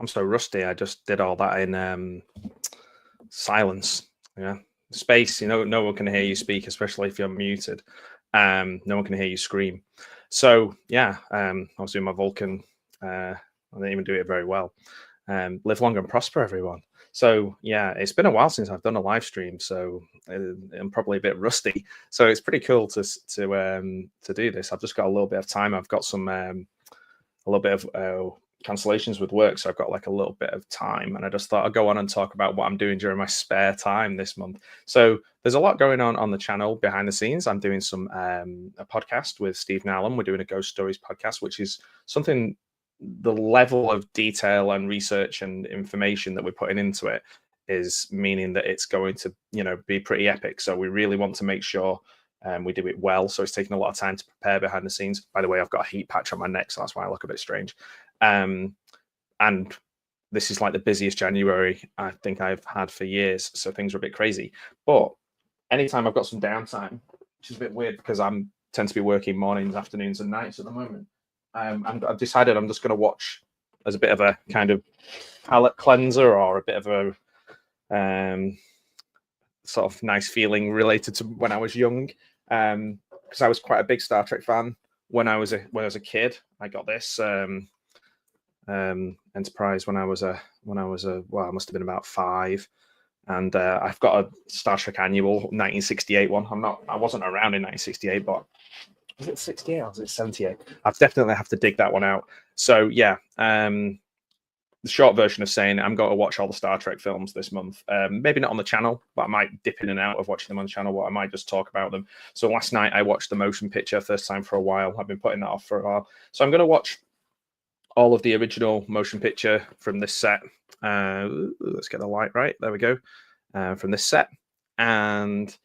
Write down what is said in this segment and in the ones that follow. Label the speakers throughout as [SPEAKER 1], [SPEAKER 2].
[SPEAKER 1] I'm so rusty. I just did all that in silence. Yeah, space. No one can hear you speak, especially if you're muted. No one can hear you scream. So yeah, I was doing my Vulcan. I didn't even do it very well. Live long and prosper, everyone. So yeah, it's been a while since I've done a live stream, so I'm probably a bit rusty. So it's pretty cool to do this. I've just got a little bit of time. I've got some a little bit of cancellations with work, so I've got like a little bit of time, and I just thought I'd go on and talk about what I'm doing during my spare time this month. So there's a lot going on the channel behind the scenes. I'm doing some a podcast with Steve Nallum. We're doing a Ghost Stories podcast, which is something, the level of detail and research and information that we're putting into it is meaning that it's going to be pretty epic. So we really want to make sure we do it well. So it's taking a lot of time to prepare behind the scenes. By the way, I've got a heat patch on my neck, so that's why I look a bit strange. And this is like the busiest January I think I've had for years. So things are a bit crazy. But anytime I've got some downtime, which is a bit weird because I tend to be working mornings, afternoons, and nights at the moment. I've decided I'm just going to watch as a bit of a kind of palate cleanser, or a bit of a sort of nice feeling related to when I was young, because I was quite a big Star Trek fan when I was a kid. I got this Enterprise when I was I must have been about 5, and I've got a Star Trek Annual 1968 one. I wasn't around in 1968, but was it 68 or was it 78? I've definitely have to dig that one out. So yeah, the short version of saying I'm going to watch all the Star Trek films this month. Maybe not on the channel, but I might dip in and out of watching them on the channel, or I might just talk about them. So last night I watched the motion picture, first time for a while. I've been putting that off for a while. So I'm going to watch all of the original motion picture from this set. Let's get the light right. There we go. From this set. And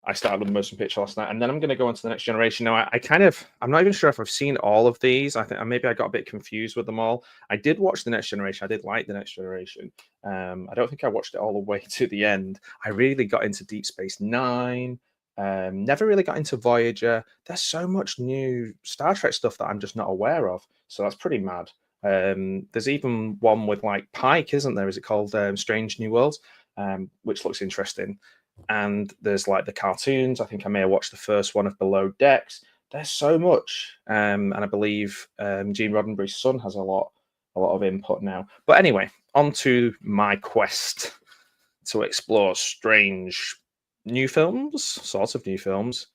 [SPEAKER 1] I started with the motion picture last night, and then I'm going to go on to the Next Generation. Now, I'm not even sure if I've seen all of these. I think maybe I got a bit confused with them all. I did watch the Next Generation. I did like the Next Generation. I don't think I watched it all the way to the end. I really got into Deep Space Nine. Never really got into Voyager. There's so much new Star Trek stuff that I'm just not aware of. So that's pretty mad. There's even one with like Pike, isn't there? Is it called Strange New Worlds? Which looks interesting. And there's like the cartoons. I think I may have watched the first one of Below Decks. There's so much, and I believe Gene Roddenberry's son has a lot of input now. But anyway, on to my quest to explore strange new films, sorts of new films.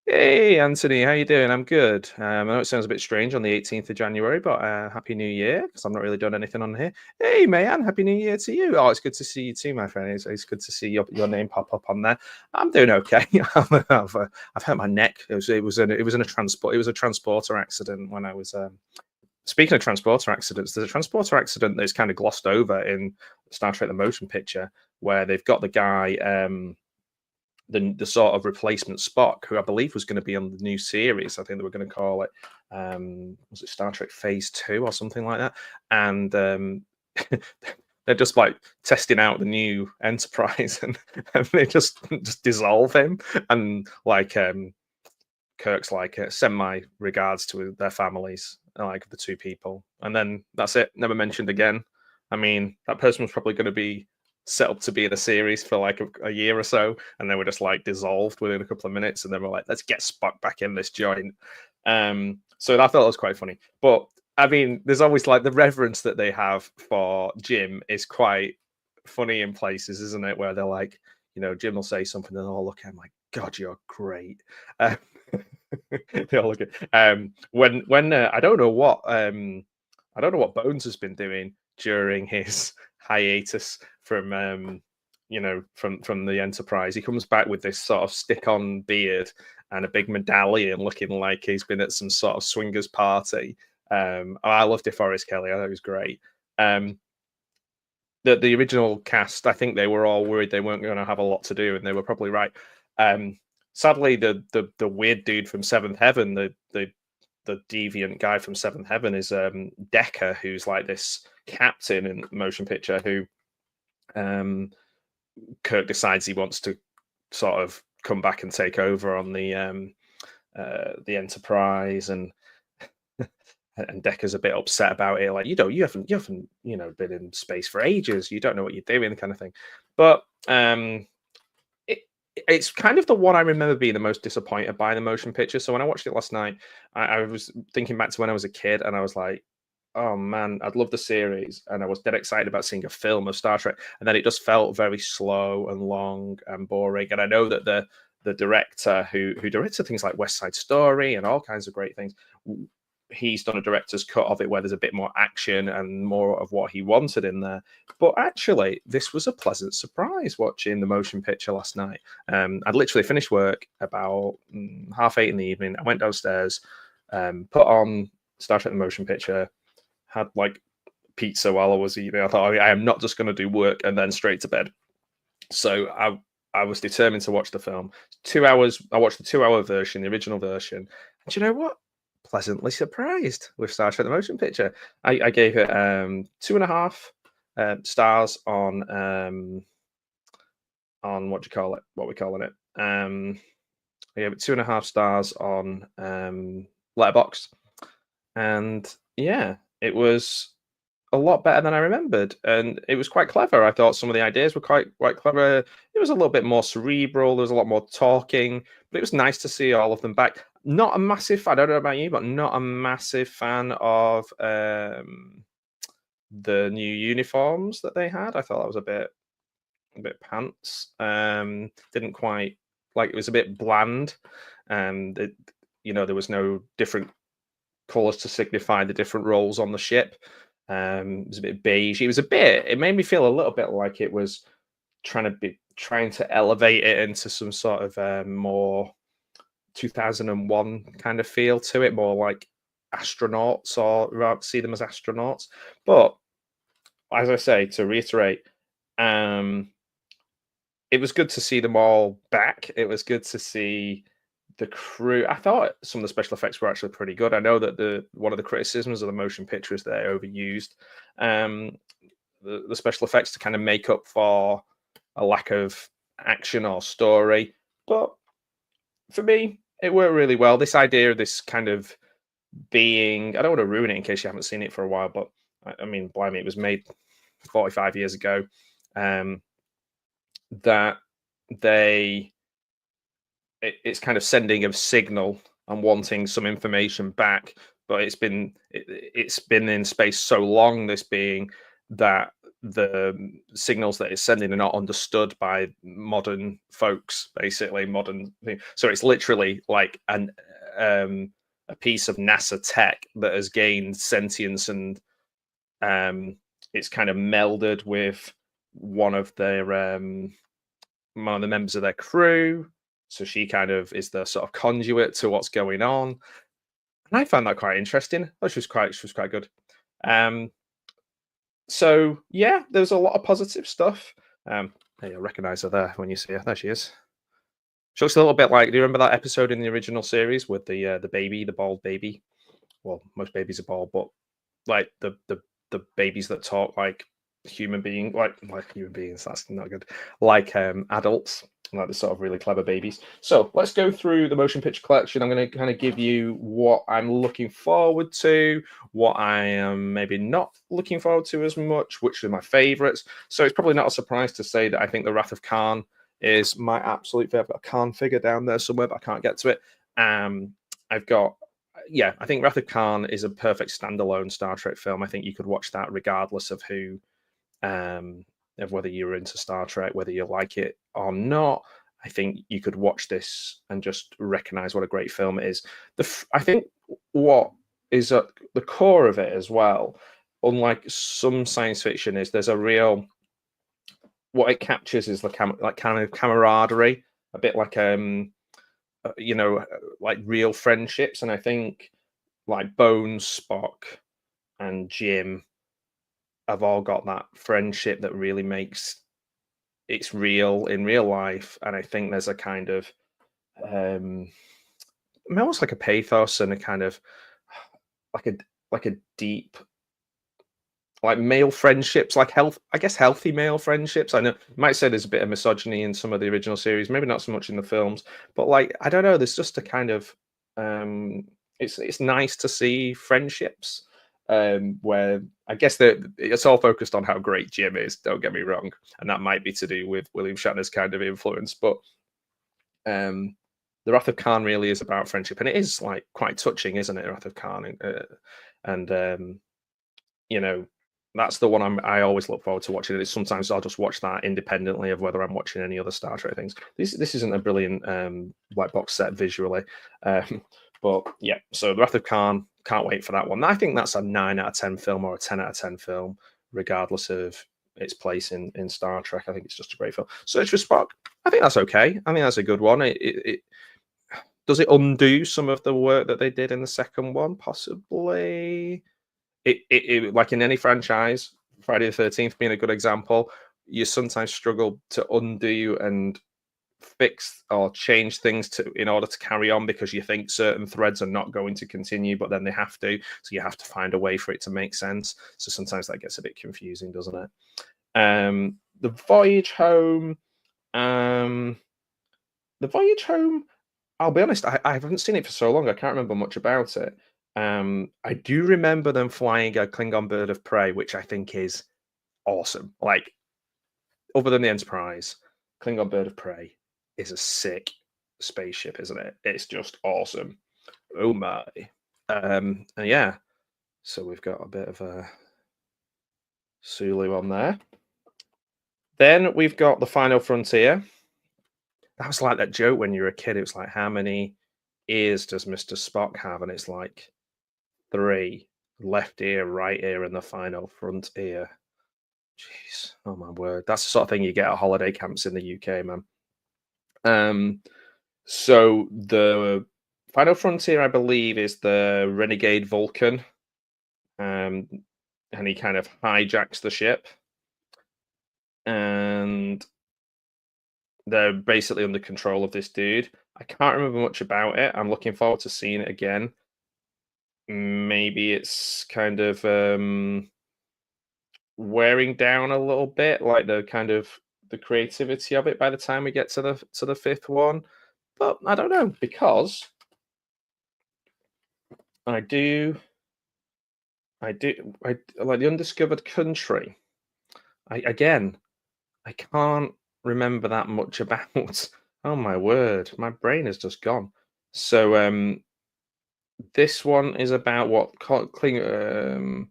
[SPEAKER 1] Hey, Anthony, how you doing? I'm good. I know it sounds a bit strange on the 18th of January, but Happy New Year, because I've not really done anything on here. Hey, Mayan, Happy New Year to you. Oh, it's good to see you too, my friend. It's good to see your name pop up on there. I'm doing okay. I've hurt my neck. It was a transporter accident when I was. Speaking of transporter accidents, there's a transporter accident that's kind of glossed over in Star Trek: The Motion Picture, where they've got the guy. The sort of replacement Spock, who I believe was going to be on the new series. I think they were going to call it, was it Star Trek Phase 2 or something like that? And they're just like testing out the new Enterprise, and they just dissolve him. And like Kirk's like, send my regards to their families, like the two people. And then that's it, never mentioned again. I mean, that person was probably going to be set up to be in a series for like a year or so, and they were just like dissolved within a couple of minutes, and then we're like, let's get Spock back in this joint. So I thought it was quite funny. But I mean, there's always like the reverence that they have for Jim is quite funny in places, isn't it? Where they're like, Jim will say something and they'll all look at him like, God, you're great. They all look at when I don't know what Bones has been doing during his hiatus from from the Enterprise. He comes back with this sort of stick-on beard and a big medallion, looking like he's been at some sort of swingers party. I loved DeForest Kelly. I thought it was great. The original cast, I think they were all worried they weren't going to have a lot to do, and they were probably right. Sadly, the weird dude from Seventh Heaven, the deviant guy from Seventh Heaven, is Decker, who's like this captain in motion picture who Kirk decides he wants to sort of come back and take over on the Enterprise, and and Decker's a bit upset about it, like you haven't been in space for ages, you don't know what you're doing, kind of thing. But it, it's kind of the one I remember being the most disappointed by the motion picture. So when I watched it last night, I was thinking back to when I was a kid, and I was like, oh man, I'd love the series, and I was dead excited about seeing a film of Star Trek, and then it just felt very slow and long and boring. And I know that the director who directed things like West Side Story and all kinds of great things, he's done a director's cut of it where there's a bit more action and more of what he wanted in there. But actually, this was a pleasant surprise watching the motion picture last night. I'd literally finished work about 8:30 in the evening. I went downstairs, put on Star Trek the motion picture, had like pizza while I was eating. I thought, I am not just going to do work and then straight to bed. So I was determined to watch the film. 2 hours. I watched the 2 hour version, the original version. And you know what? Pleasantly surprised with Star Trek the motion picture. I gave it 2.5 stars on what do you call it? What we calling it? I gave it 2.5 stars on Letterboxd, and yeah, it was a lot better than I remembered, and it was quite clever. I thought some of the ideas were quite clever. It was a little bit more cerebral. There was a lot more talking, but it was nice to see all of them back. Not a massive, I don't know about you, but not a massive fan of the new uniforms that they had. I thought that was a bit pants. Didn't quite like, it was a bit bland. There was no different colors to signify the different roles on the ship. It was a bit beige. It made me feel a little bit like it was trying to elevate it into some sort of more 2001 kind of feel to it, more like astronauts, or rather see them as astronauts. But as I say, to reiterate, it was good to see them all back. It was good to see the crew. I thought some of the special effects were actually pretty good. I know that one of the criticisms of the motion picture is they overused the special effects to kind of make up for a lack of action or story. But for me, it worked really well. This idea of this kind of being, I don't want to ruin it in case you haven't seen it for a while, but I mean, blimey, it was made 45 years ago. That it's kind of sending a signal and wanting some information back, but it's been in space so long, this being, that the signals that it's sending are not understood by modern folks, basically modern. So it's literally like a piece of NASA tech that has gained sentience, and it's kind of melded with one of the members of their crew. So she kind of is the sort of conduit to what's going on, and I found that quite interesting. Oh, she was quite good. So yeah, there's a lot of positive stuff. Hey, you'll recognize her there when you see her. There she is. She looks a little bit like. Do you remember that episode in the original series with the baby, the bald baby? Well, most babies are bald, but like the babies that talk like human beings, like human beings. That's not good. Like adults, like the sort of really clever babies. So let's go through the motion picture collection. I'm going to kind of give you what I'm looking forward to, what I am maybe not looking forward to as much, which are my favorites. So it's probably not a surprise to say that I think the Wrath of Khan is my absolute favorite. I've got a Khan figure down there somewhere, but I can't get to it. I've got, yeah, I think Wrath of Khan is a perfect standalone Star Trek film. I think you could watch that regardless of who, of whether you're into Star Trek, whether you like it or not. I think you could watch this and just recognize what a great film it is. I think what is at the core of it as well, unlike some science fiction, is there's a real, what it captures is like kind of camaraderie, a bit like like real friendships. And I think like Bones, Spock, and Jim have all got that friendship that really makes it's real in real life. And I think there's a kind of almost like a pathos and a kind of like a deep, like male friendships, like healthy male friendships. I know you might say there's a bit of misogyny in some of the original series, maybe not so much in the films, but like, I don't know, there's just a kind of it's nice to see friendships where I guess that it's all focused on how great Jim is. Don't get me wrong, and that might be to do with William Shatner's kind of influence, but the Wrath of Khan really is about friendship, and it is like quite touching, isn't it? Wrath of Khan, and you know, that's the one I always look forward to watching. It. Sometimes I'll just watch that independently of whether I'm watching any other Star Trek things. This isn't a brilliant white box set visually, but yeah. So the Wrath of Khan, can't wait for that one. I think that's a 9 out of 10 film or a 10 out of 10 film, regardless of its place in Star Trek. I think it's just a great film. Search for Spock, I think that's okay. I think that's a good one. It does it undo some of the work that they did in the second one? Possibly. It like in any franchise, Friday the 13th being a good example, you sometimes struggle to undo and fix or change things in order to carry on because you think certain threads are not going to continue, but then they have to. So you have to find a way for it to make sense. So sometimes that gets a bit confusing, doesn't it? The Voyage Home. The Voyage Home, I'll be honest, I haven't seen it for so long. I can't remember much about it. I do remember them flying a Klingon bird of prey, which I think is awesome. Like, other than the Enterprise, Klingon bird of prey is a sick spaceship, isn't it? It's just awesome. Oh my. And yeah, so we've got a bit of a Sulu on there. Then we've got the Final Frontier. That was like that joke when you were a kid. It was like, how many ears does Mr. Spock have? And it's like 3. Left ear, right ear, and the final front ear. Jeez, oh my word. That's the sort of thing you get at holiday camps in the UK, man. So the Final Frontier, I believe, is the Renegade Vulcan. And he kind of hijacks the ship. And they're basically under control of this dude. I can't remember much about it. I'm looking forward to seeing it again. Maybe it's kind of wearing down a little bit, like the kind of the creativity of it by the time we get to the 5th one. But I don't know, because I like the Undiscovered Country. I can't remember that much about. Oh my word, my brain has just gone. So this one is about what the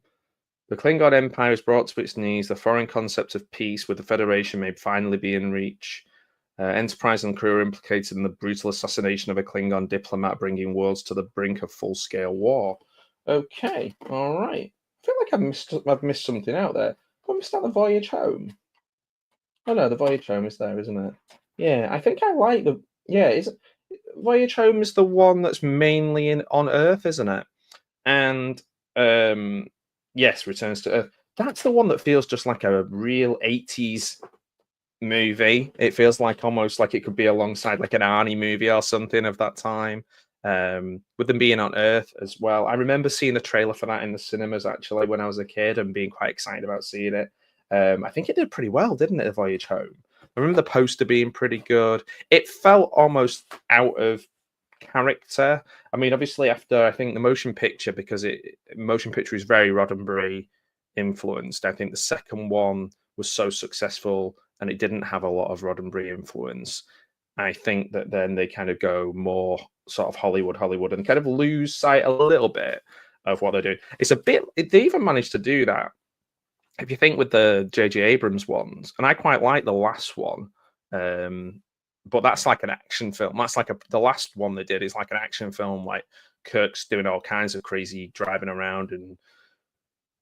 [SPEAKER 1] Klingon Empire is brought to its knees. The foreign concept of peace with the Federation may finally be in reach. Enterprise and crew are implicated in the brutal assassination of a Klingon diplomat, bringing worlds to the brink of full-scale war. Okay, all right. I feel like I've missed something out there. Have I missed out the Voyage Home? Oh no, the Voyage Home is there, isn't it? Yeah, I think I like the. Yeah, Voyage Home is the one that's mainly on Earth, isn't it? And yes, Returns to Earth. That's the one that feels just like a real 80s movie. It feels like almost like it could be alongside like an Arnie movie or something of that time. With them being on Earth as well. I remember seeing a trailer for that in the cinemas actually when I was a kid and being quite excited about seeing it. I think it did pretty well, didn't it, The Voyage Home? I remember the poster being pretty good. It felt almost out of character. I mean, obviously, after I think the motion picture, because motion picture is very Roddenberry influenced. I think the second one was so successful and it didn't have a lot of Roddenberry influence. I think that then they kind of go more sort of Hollywood, and kind of lose sight a little bit of what they're doing. It's a bit. They even managed to do that. If you think with the J.J. Abrams ones, and I quite like the last one, but that's like an action film. That's like the last one they did is like an action film, like Kirk's doing all kinds of crazy driving around and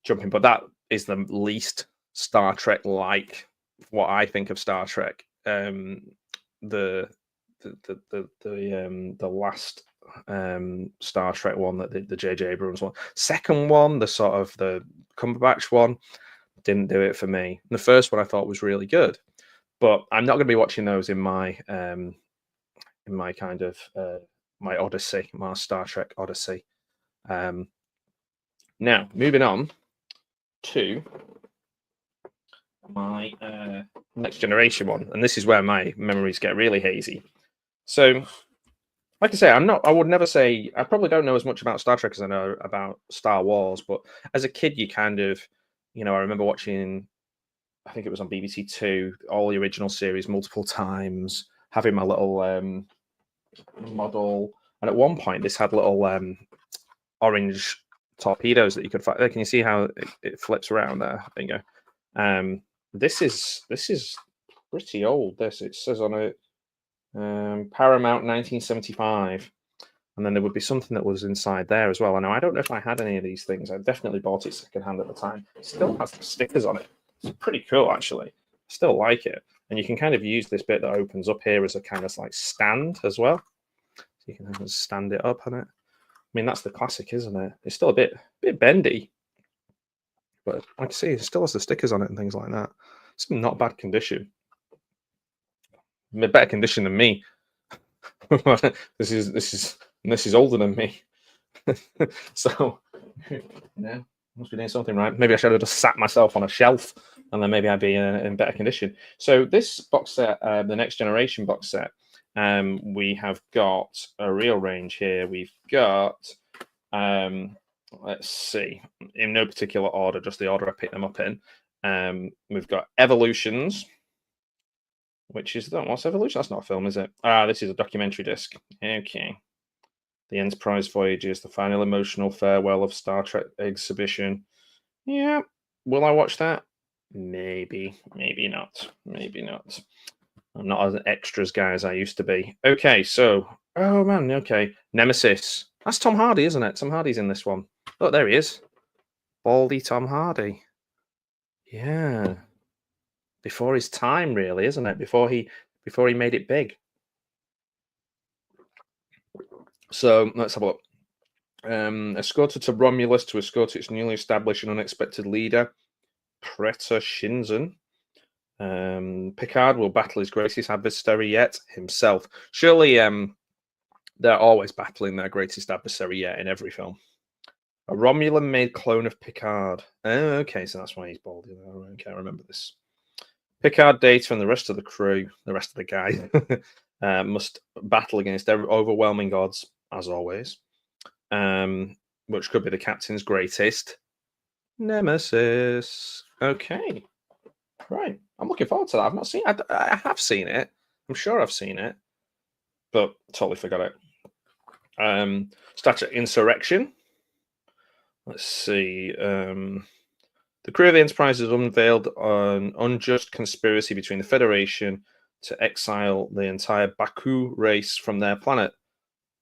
[SPEAKER 1] jumping. But that is the least Star Trek like what I think of Star Trek. The last Star Trek one that the J.J. Abrams one, second one, the sort of the Cumberbatch one, didn't do it for me. And the first one I thought was really good, but I'm not going to be watching those in my kind of my Odyssey, my Star Trek Odyssey. Now moving on to my Next Generation one, and this is where my memories get really hazy. So like I say, I would never say. I probably don't know as much about Star Trek as I know about Star Wars. But as a kid, you kind of, I remember watching. I think it was on BBC Two, all the original series multiple times. Having my little model, and at one point, this had little orange torpedoes that you could find. Can you see how it flips around there? There you go. This is pretty old. It says on it Paramount 1975, and then there would be something that was inside there as well. I know I don't know if I had any of these things. I definitely bought it secondhand at the time. It still has the stickers on it. It's pretty cool actually. I still like it, and you can kind of use this bit that opens up here as a kind of like stand as well. So you can kind of stand it up on it. I mean, that's the classic, isn't it? It's still a bit bendy, but like I see, it still has the stickers on it and things like that. It's not bad condition. Better condition than me. This is older than me. So yeah, must be doing something right. Maybe I should have just sat myself on a shelf, and then maybe I'd be in better condition. So this box set, the Next Generation box set, we have got a real range here. We've got, let's see, in no particular order, just the order I picked them up in. We've got Evolutions, which is what's Evolution? That's not a film, is it? This is a documentary disc. Okay. The Enterprise Voyages, the final emotional farewell of Star Trek exhibition. Yeah. Will I watch that? Maybe. Maybe not. Maybe not. I'm not as extras guy as I used to be. Okay, so oh man, okay. Nemesis. That's Tom Hardy, isn't it? Tom Hardy's in this one. Look, there he is. Baldy Tom Hardy. Yeah. Before his time, really, isn't it? Before he made it big. So let's have a look. Escorted to Romulus to escort its newly established and unexpected leader, Preta Shinzen. Picard will battle his greatest adversary yet, himself. Surely they're always battling their greatest adversary yet in every film. A Romulan-made clone of Picard. Oh, okay, so that's why he's bald. Okay, I remember this. Picard, Data, and the rest of the crew, the rest of the guys, must battle against overwhelming odds, as always, which could be the captain's greatest nemesis. Okay, right. I'm looking forward to that. I've not seen it. I have seen it. I'm sure I've seen it, but totally forgot it. Star Trek Insurrection. Let's see. The crew of the Enterprise has unveiled an unjust conspiracy between the Federation to exile the entire Baku race from their planet.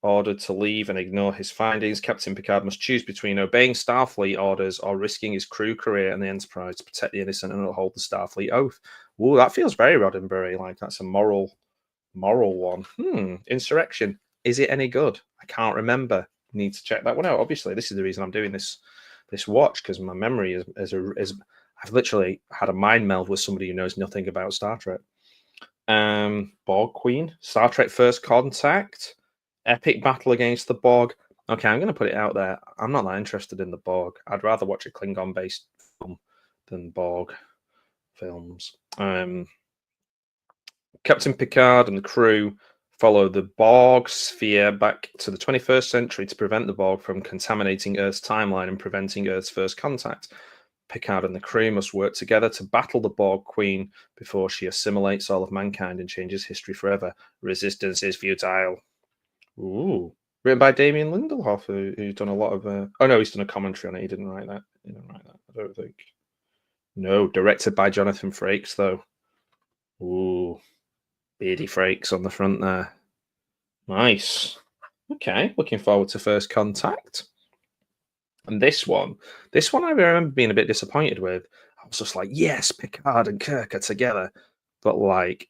[SPEAKER 1] Ordered to leave and ignore his findings, Captain Picard must choose between obeying Starfleet orders or risking his crew career and the Enterprise to protect the innocent and uphold the Starfleet oath. Ooh, that feels very Roddenberry, like that's a moral one. Insurrection. Is it any good? I can't remember. Need to check that one out. Obviously, this is the reason I'm doing this watch, because my memory is I've literally had a mind meld with somebody who knows nothing about Star Trek. Borg Queen, Star Trek First Contact, epic battle against the Borg. Okay, I'm going to put it out there. I'm not that interested in the Borg. I'd rather watch a Klingon-based film than Borg films. Captain Picard and the crew follow the Borg sphere back to the 21st century to prevent the Borg from contaminating Earth's timeline and preventing Earth's first contact. Picard and the crew must work together to battle the Borg Queen before she assimilates all of mankind and changes history forever. Resistance is futile. Ooh. Written by Damien Lindelof, who's done a lot of... oh, no, he's done a commentary on it. He didn't write that. I don't think. No, directed by Jonathan Frakes, though. Ooh. Beardy Frakes on the front there. Nice. Okay, looking forward to First Contact. And this one I remember being a bit disappointed with. I was just like, yes, Picard and Kirk are together. But like,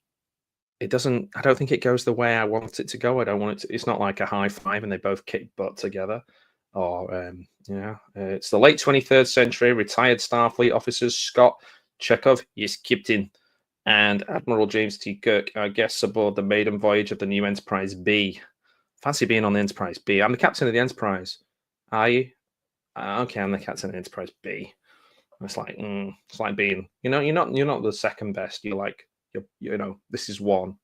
[SPEAKER 1] it doesn't, I don't think it goes the way I want it to go. I don't want it to, it's not like a high five and they both kick butt together. Or, it's the late 23rd century, retired Starfleet officers Scott Chekhov, yes, Captain, and Admiral James T. Kirk are guests aboard the maiden voyage of the new Enterprise B. Fancy being on the Enterprise B. I'm the captain of the Enterprise. Are you? Okay, I'm the captain of the Enterprise B. It's like being, you're not the second best. You're like, this is one.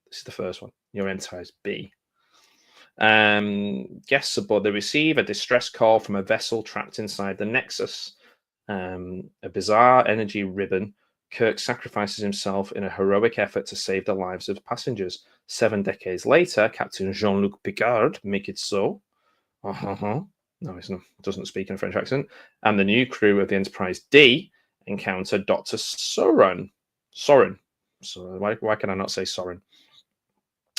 [SPEAKER 1] This is the first one. You're Enterprise B. Guests aboard, they receive a distress call from a vessel trapped inside the Nexus. A bizarre energy ribbon. Kirk sacrifices himself in a heroic effort to save the lives of passengers. 7 decades later, Captain Jean-Luc Picard, make it so. No, he doesn't speak in a French accent. And the new crew of the Enterprise D encounter Dr. Soren. So why can I not say Soren?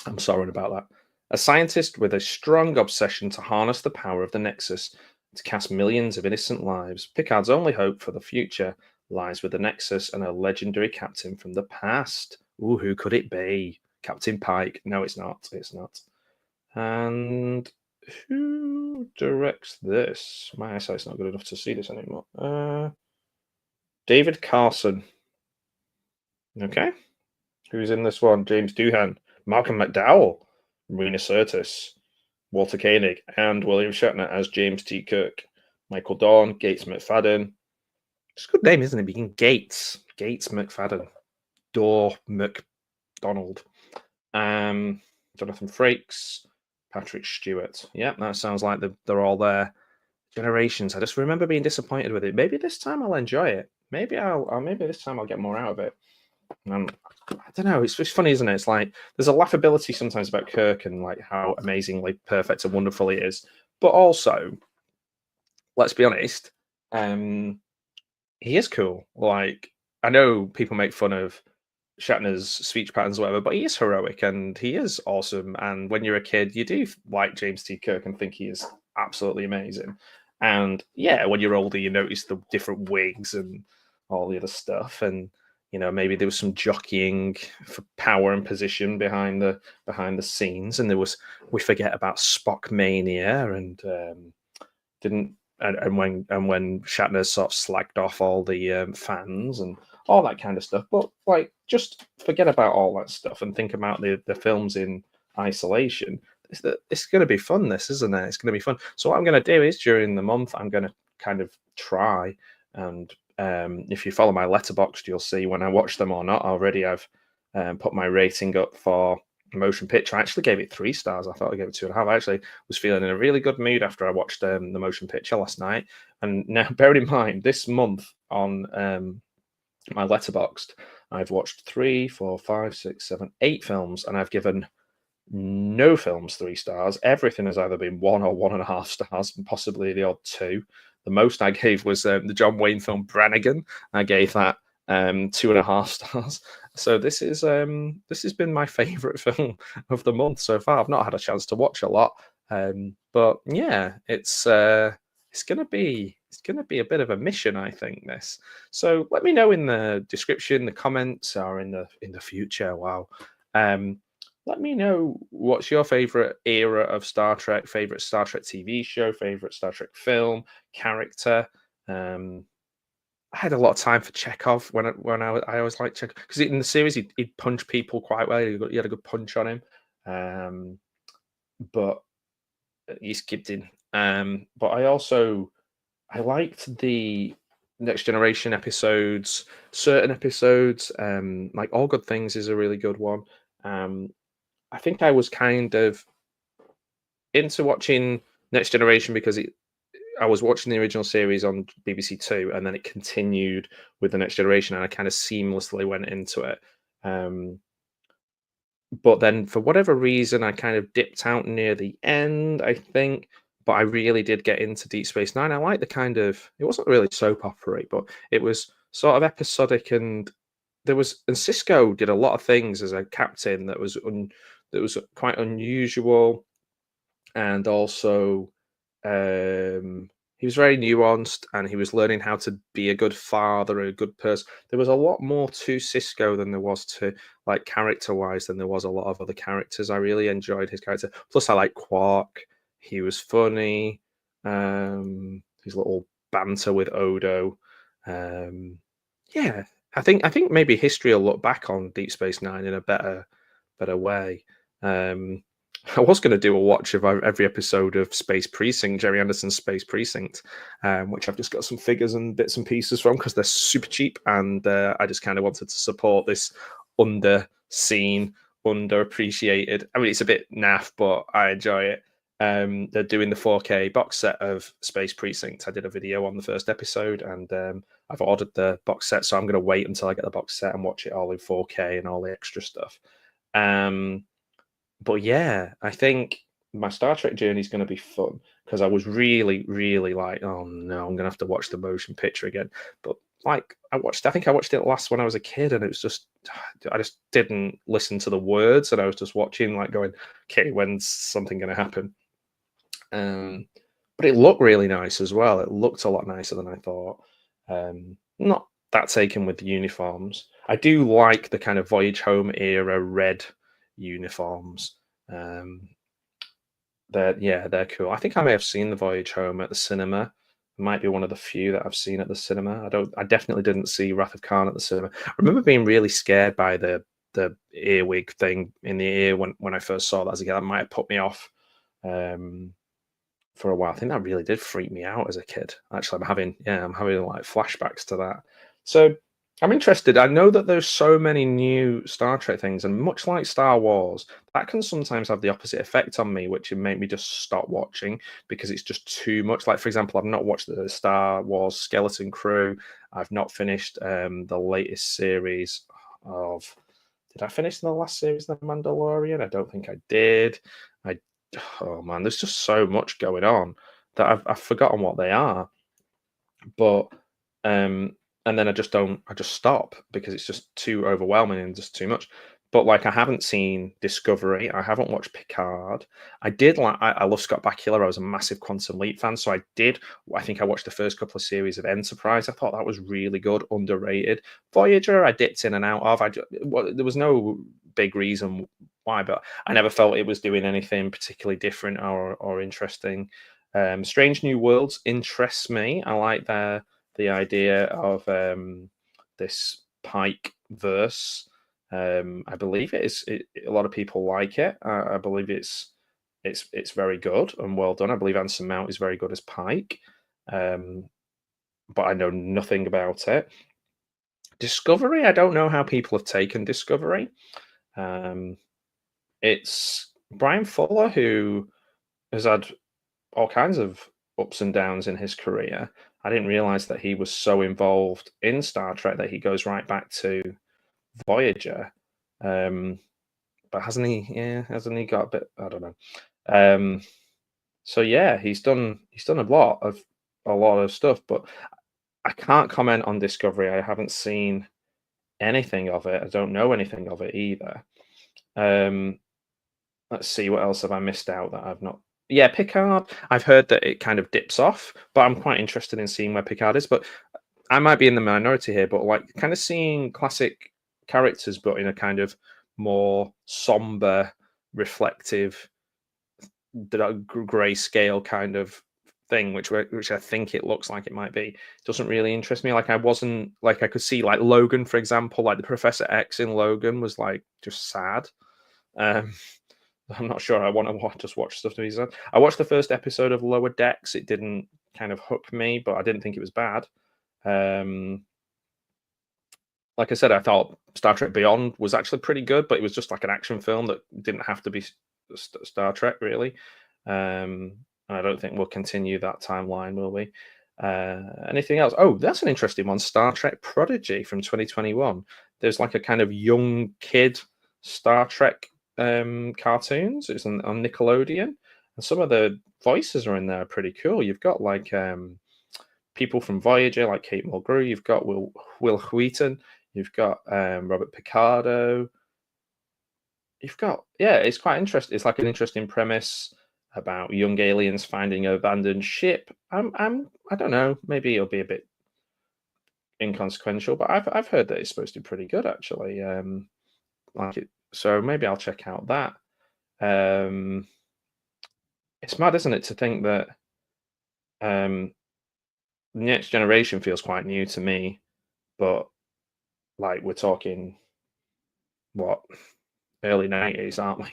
[SPEAKER 1] I'm sorry about that. A scientist with a strong obsession to harness the power of the Nexus to cast millions of innocent lives. Picard's only hope for the future lies with the Nexus and a legendary captain from the past. Ooh, who could it be? Captain Pike. No, it's not. It's not. And who directs this? My eyesight's not good enough to see this anymore. David Carson. Okay. Who's in this one? James Doohan, Malcolm McDowell, Marina Sirtis, Walter Koenig, and William Shatner as James T. Kirk. Michael Dorn, Gates McFadden. It's a good name, isn't it? Begin Gates McFadden. Dorr McDonald. Jonathan Frakes, Patrick Stewart. Yeah, that sounds like they're all there. Generations. I just remember being disappointed with it. Maybe this time I'll enjoy it. Maybe this time I'll get more out of it. I don't know. It's just funny, isn't it? It's like there's a laughability sometimes about Kirk and like how amazingly perfect and wonderful he is, but also, let's be honest, he is cool. Like, I know people make fun of Shatner's speech patterns or whatever, but he is heroic and he is awesome. And when you're a kid, you do like James T. Kirk and think he is absolutely amazing. And yeah, when you're older, you notice the different wigs and all the other stuff. And maybe there was some jockeying for power and position behind the scenes. And we forget about Spock mania and when Shatner sort of slagged off all the fans and all that kind of stuff. But like, just forget about all that stuff and think about the films in isolation. It's going to be fun, this, isn't it? It's going to be fun. So what I'm going to do is during the month, I'm going to kind of try and if you follow my Letterboxd, you'll see when I watch them or not. Already I've put my rating up for Motion Picture. I actually gave it 3 stars. I thought I gave it 2.5. I actually was feeling in a really good mood after I watched the Motion Picture last night. And now, bear in mind, this month on my Letterboxd, I've watched 3, 4, 5, 6, 7, 8 films, and I've given no films 3 stars. Everything has either been 1 or 1.5 stars, and possibly the odd 2. The most I gave was the John Wayne film Brannigan. I gave that 2.5 stars. So this has been my favourite film of the month so far. I've not had a chance to watch a lot, but yeah, it's gonna be a bit of a mission, I think. This. So let me know in the description, the comments, or in the future. Wow. Let me know what's your favorite era of Star Trek, favorite Star Trek TV show, favorite Star Trek film, character. I had a lot of time for Chekhov when I always liked Chekhov because in the series he'd punch people quite well. He had a good punch on him, but he skipped in. But I liked the Next Generation episodes, certain episodes. Like All Good Things is a really good one. I think I was kind of into watching Next Generation because I was watching the original series on BBC Two, and then it continued with the Next Generation, and I kind of seamlessly went into it. But then, for whatever reason, I kind of dipped out near the end, I think. But I really did get into Deep Space Nine. I like the kind of, it wasn't really soap opera, but it was sort of episodic, and Cisco did a lot of things as a captain that was quite unusual, and also he was very nuanced, and he was learning how to be a good father, a good person. There was a lot more to Cisco than there was to, like, character-wise, than there was a lot of other characters. I really enjoyed his character. Plus, I like Quark. He was funny. His little banter with Odo. Yeah, I think maybe history will look back on Deep Space Nine in a better way. I was going to do a watch of every episode of Space Precinct, Jerry Anderson's Space Precinct, which I've just got some figures and bits and pieces from because they're super cheap, and I just kind of wanted to support this underseen, underappreciated. I mean, it's a bit naff, but I enjoy it. They're doing the 4K box set of Space Precinct. I did a video on the first episode, and I've ordered the box set, so I'm going to wait until I get the box set and watch it all in 4K and all the extra stuff. But yeah, I think my Star Trek journey is going to be fun because I was really, really like, oh no, I'm going to have to watch the motion picture again. But like, I think I watched it last when I was a kid, and it was just, I just didn't listen to the words, and I was just watching, like, going, okay, when's something going to happen? But it looked really nice as well. It looked a lot nicer than I thought. Not that taken with the uniforms. I do like the kind of Voyage Home era red uniforms. They're cool. I think I may have seen the Voyage Home at the cinema. It might be one of the few that I've seen at the cinema. I definitely didn't see Wrath of Khan at the cinema. I remember being really scared by the earwig thing in the ear when I first saw that as a kid. That might have put me off for a while. I think that really did freak me out as a kid. Actually, I'm having like flashbacks to that. So I'm interested. I know that there's so many new Star Trek things, and much like Star Wars, that can sometimes have the opposite effect on me, which can make me just stop watching because it's just too much. Like, for example, I've not watched the Star Wars Skeleton Crew. I've not finished the latest series of. Did I finish the last series of The Mandalorian? I don't think I did. Oh man, there's just so much going on that I've forgotten what they are. But and then I just stop because it's just too overwhelming and just too much. But like, I haven't seen Discovery, I haven't watched Picard. I love Scott Bakula. I was a massive Quantum Leap fan, so I think I watched the first couple of series of Enterprise. I thought that was really good, underrated. Voyager, I dipped in and out of. There was no big reason why, but I never felt it was doing anything particularly different or interesting. Strange New Worlds interests me. I like the idea of this Pike verse. I believe a lot of people like it. I believe it's very good and well done. I believe Anson Mount is very good as Pike, but I know nothing about it. Discovery, I don't know how people have taken Discovery. It's Brian Fuller, who has had all kinds of ups and downs in his career. I didn't realize that he was so involved in Star Trek that he goes right back to Voyager. But hasn't he? Yeah, hasn't he got a bit? I don't know. So yeah, he's done a lot of stuff, but I can't comment on Discovery. I haven't seen anything of it. I don't know anything of it either. Let's see, what else have I missed out that I've not? Yeah, Picard. I've heard that it kind of dips off, but I'm quite interested in seeing where Picard is. But I might be in the minority here, but like, kind of seeing classic characters, but in a kind of more somber, reflective, grayscale kind of thing, which I think it looks like it might be, doesn't really interest me. Like, I could see like Logan, for example, like the Professor X in Logan was like just sad. I'm not sure I want to just watch stuff to be sad. I watched the first episode of Lower Decks. It didn't kind of hook me, but I didn't think it was bad. Like I said, I thought Star Trek Beyond was actually pretty good, but it was just like an action film that didn't have to be Star Trek, really. And I don't think we'll continue that timeline, will we? Anything else? Oh, that's an interesting one. Star Trek Prodigy from 2021. There's like a kind of young kid Star Trek cartoons. It's on Nickelodeon, and some of the voices are in there are pretty cool. You've got like people from Voyager, like Kate Mulgrew. You've got Will Wheaton. You've got Robert Picardo. You've got, yeah, it's quite interesting. It's like an interesting premise about young aliens finding an abandoned ship. I don't know. Maybe it'll be a bit inconsequential, but I've heard that it's supposed to be pretty good actually. Like it, so maybe I'll check out that. It's mad, isn't it, to think that Next Generation feels quite new to me, but like, we're talking what, early 90s, aren't we?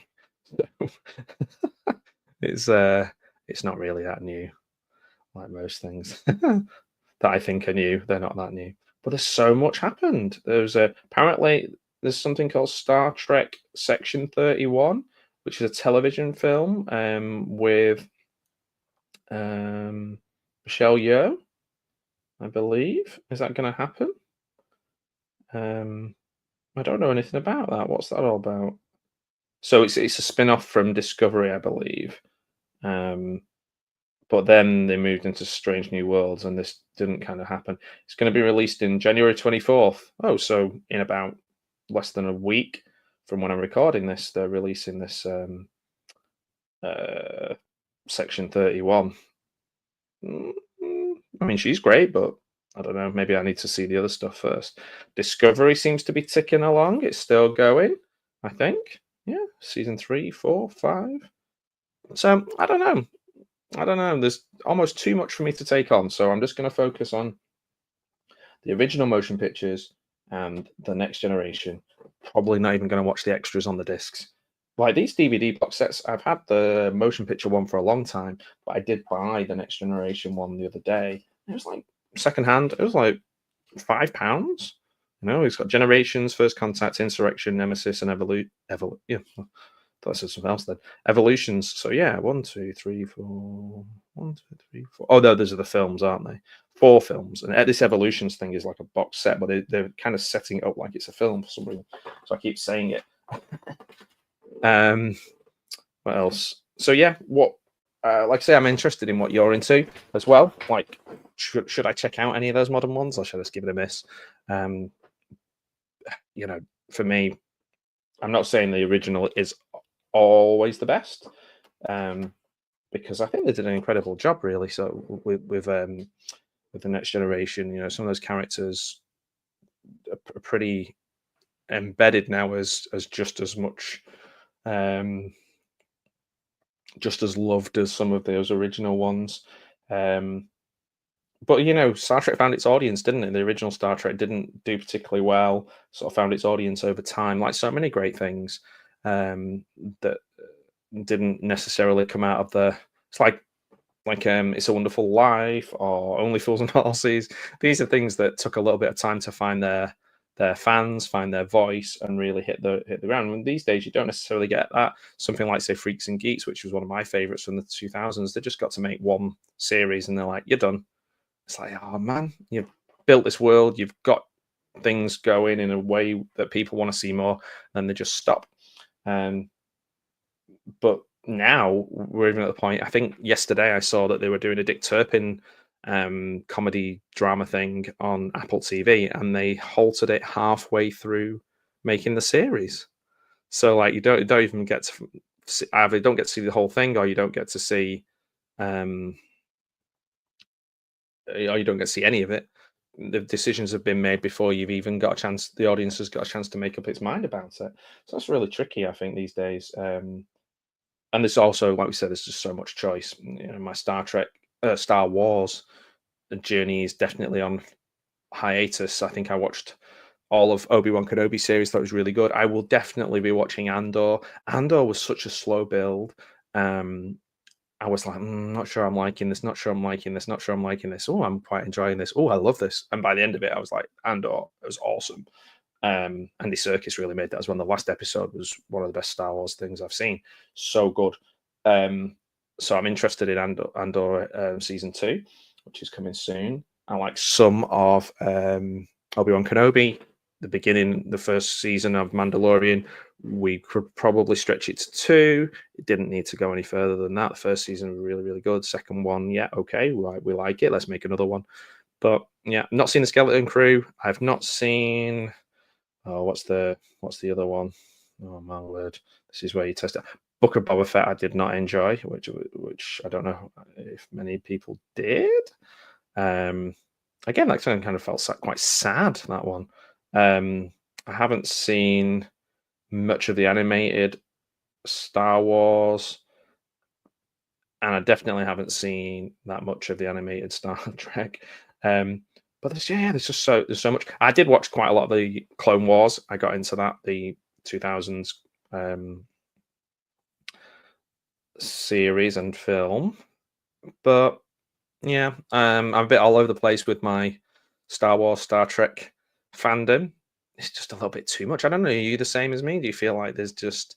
[SPEAKER 1] It's not really that new, like most things that I think are new. They're not that new, but there's so much happened. There's apparently there's something called Star Trek Section 31, which is a television film with Michelle Yeoh, I believe. Is that going to happen? I don't know anything about that. What's that all about? So it's a spin-off from Discovery, I believe. But then they moved into Strange New Worlds, and this didn't kind of happen. It's going to be released in January 24th. Oh, so in about less than a week from when I'm recording this, they're releasing this Section 31. I mean, she's great, but I don't know. Maybe I need to see the other stuff first. Discovery seems to be ticking along. It's still going, I think. Yeah, season 3, 4, 5. So I don't know. There's almost too much for me to take on, so I'm just going to focus on the original motion pictures and the next generation. Probably not even going to watch the extras on the discs. Like these DVD box sets, I've had the motion picture one for a long time, but I did buy the next generation one the other day. It was like secondhand. It was like £5. It's got Generations, First Contact, Insurrection, Nemesis, and yeah. That's something else then. Evolutions. So yeah, 1, 2, 3, 4. 1, 2, 3, 4. Oh no, those are the films, aren't they? 4 films. And this Evolutions thing is like a box set, but they're kind of setting it up like it's a film for some reason. So I keep saying it. What else? So yeah, like I say, I'm interested in what you're into as well. Like, should I check out any of those modern ones, or should I just give it a miss? For me, I'm not saying the original is always the best, because I think they did an incredible job, really. So with the next generation, some of those characters are pretty embedded now as just as much, just as loved as some of those original ones. But Star Trek found its audience, didn't it? The original Star Trek didn't do particularly well. Sort of found its audience over time, like so many great things that didn't necessarily come out of the. It's like It's a Wonderful Life or Only Fools and Horses. These are things that took a little bit of time to find their fans, find their voice, and really hit the ground. And these days, you don't necessarily get that. Something like, say, Freaks and Geeks, which was one of my favorites from the 2000s. They just got to make one series, and they're like, "You're done." It's like, oh man, you've built this world, you've got things going in a way that people want to see more, and they just stop. But now we're even at the point. I think yesterday I saw that they were doing a Dick Turpin comedy drama thing on Apple TV, and they halted it halfway through making the series. So like you don't even get to either you don't get to see the whole thing, or you don't get to see or you don't get to see any of it. The decisions have been made before you've even got a chance. The audience has got a chance to make up its mind about it. So that's really tricky, I think, these days. And there's also, like we said, there's just so much choice. My Star Wars journey is definitely on hiatus. I think I watched all of Obi-Wan Kenobi series. That was really good. I will definitely be watching Andor. Andor was such a slow build. I was like, not sure I'm liking this, not sure I'm liking this, not sure I'm liking this. Oh, I'm quite enjoying this. Oh, I love this. And by the end of it, I was like, Andor, it was awesome. Andy Serkis really made that as well. The last episode was one of the best Star Wars things I've seen. So good. So I'm interested in Andor season 2, which is coming soon. I like some of Obi-Wan Kenobi. The first season of Mandalorian, we could probably stretch it to 2. It didn't need to go any further than that. The first season was really, really good. Second one, yeah, okay, we like it. Let's make another one. But yeah, I've not seen the Skeleton Crew. I've not seen. Oh, what's the other one? Oh my word! This is where you test it. Book of Boba Fett. I did not enjoy, which I don't know if many people did. Again, that kind of felt quite sad. That one. I haven't seen much of the animated Star Wars, and I definitely haven't seen that much of the animated Star Trek. But there's so much. I did watch quite a lot of the Clone Wars. I got into that, the 2000s series and film. But yeah, I'm a bit all over the place with my Star Wars, Star Trek fandom. it's just a little bit too much. I don't know. Are you the same as me? Do you feel like there's just